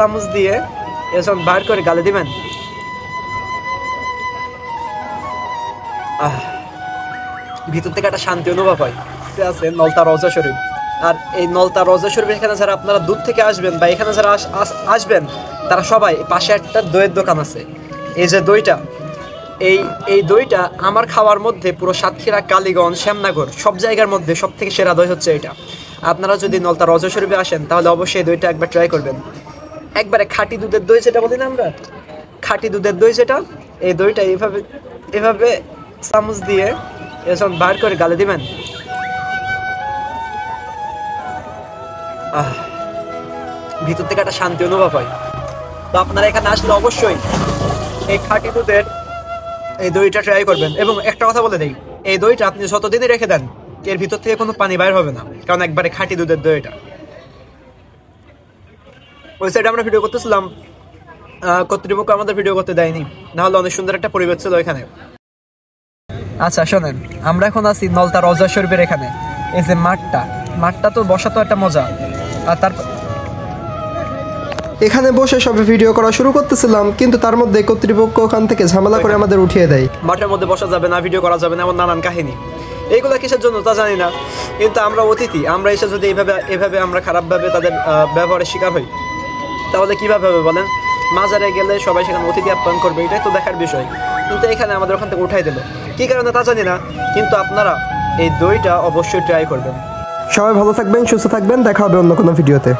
চামচ দিয়ে এসব বার করে গালে দিবেন। ভিতর থেকে একটা শান্তি অনুভব হয়। আছে নলতা রওজা শরীফ, আর এই নলতা রওজা শরীফ এখানে যারা আপনারা দূর থেকে আসবেন বা এখানে যারা আসবেন তারা সবাই, পাশে একটা দইয়ের দোকান আছে, এই যে দইটা, এই দইটা আমার খাওয়ার মধ্যে পুরো সাতক্ষীরা, কালীগঞ্জ, শ্যামনগর সব জায়গার মধ্যে সব থেকে সেরা দই হচ্ছে এটা। আপনারা যদি নলতা রওজা শরীফে আসেন তাহলে অবশ্যই এই দইটা একবার ট্রাই করবেন। একবারে খাঁটি দুধের দই যেটা বলি না আমরা, খাঁটি দুধের দই যেটা, এই দইটা এভাবে চামচ দিয়ে এসব বার করে গালে দিবেন। ভিতর থেকে একটা শান্তি অনুভব হয়। তো আপনারা এখানে আসলে অবশ্যই এই খাঁটি দুধের এই দইটা ট্রাই করবেন। এবং একটা কথা বলে দেই, এই দইটা আপনি যতদিনই রেখে দেন এর ভিতর থেকে কোনো পানি বাইর হবে না, কারণ একবারে খাঁটি দুধের দইটা। ওই সাইডে আমরা ভিডিও করতেছিলাম, কর্তৃপক্ষ আমাদের ভিডিও করতে দেয়নি, নাহলে অনেক সুন্দর একটা পরিবেশ ছিল এখানে। আচ্ছা শোনেন, আমরা এখন আছি নলতা রওজা শরীফের এখানে। এই যে মাঠটা তো বসা তো একটা মজা। আর তারপর এখানে বসে সবে ভিডিও করা শুরু করতেছিলাম, কিন্তু তার মধ্যে কর্তৃপক্ষ ওখান থেকে ঝামেলা করে আমাদের উঠিয়ে দেয়। মাঠের মধ্যে বসা যাবে না, ভিডিও করা যাবে না, এমন নানান কাহিনী। এইগুলা কিসের জন্য তা জানি না, কিন্তু আমরা অতিথি, আমরা এসে যদি এভাবে আমরা খারাপভাবে তাদের ব্যবহারের শিকার হই তাহলে কিভাবে হবে বলেন? মাজারে গেলে সবাই সেখানে অতিথি আপ্যায়ন করবে, এটাই তো দেখার বিষয়। কিন্তু এখানে আমাদের ওখান থেকে উঠাই দিল, কি কারণে তা জানি না, কিন্তু আপনারা এই দইটা অবশ্যই ট্রাই করবেন। সবাই ভালো থাকবেন, সুস্থ থাকবেন, দেখা হবে অন্য কোনো ভিডিওতে।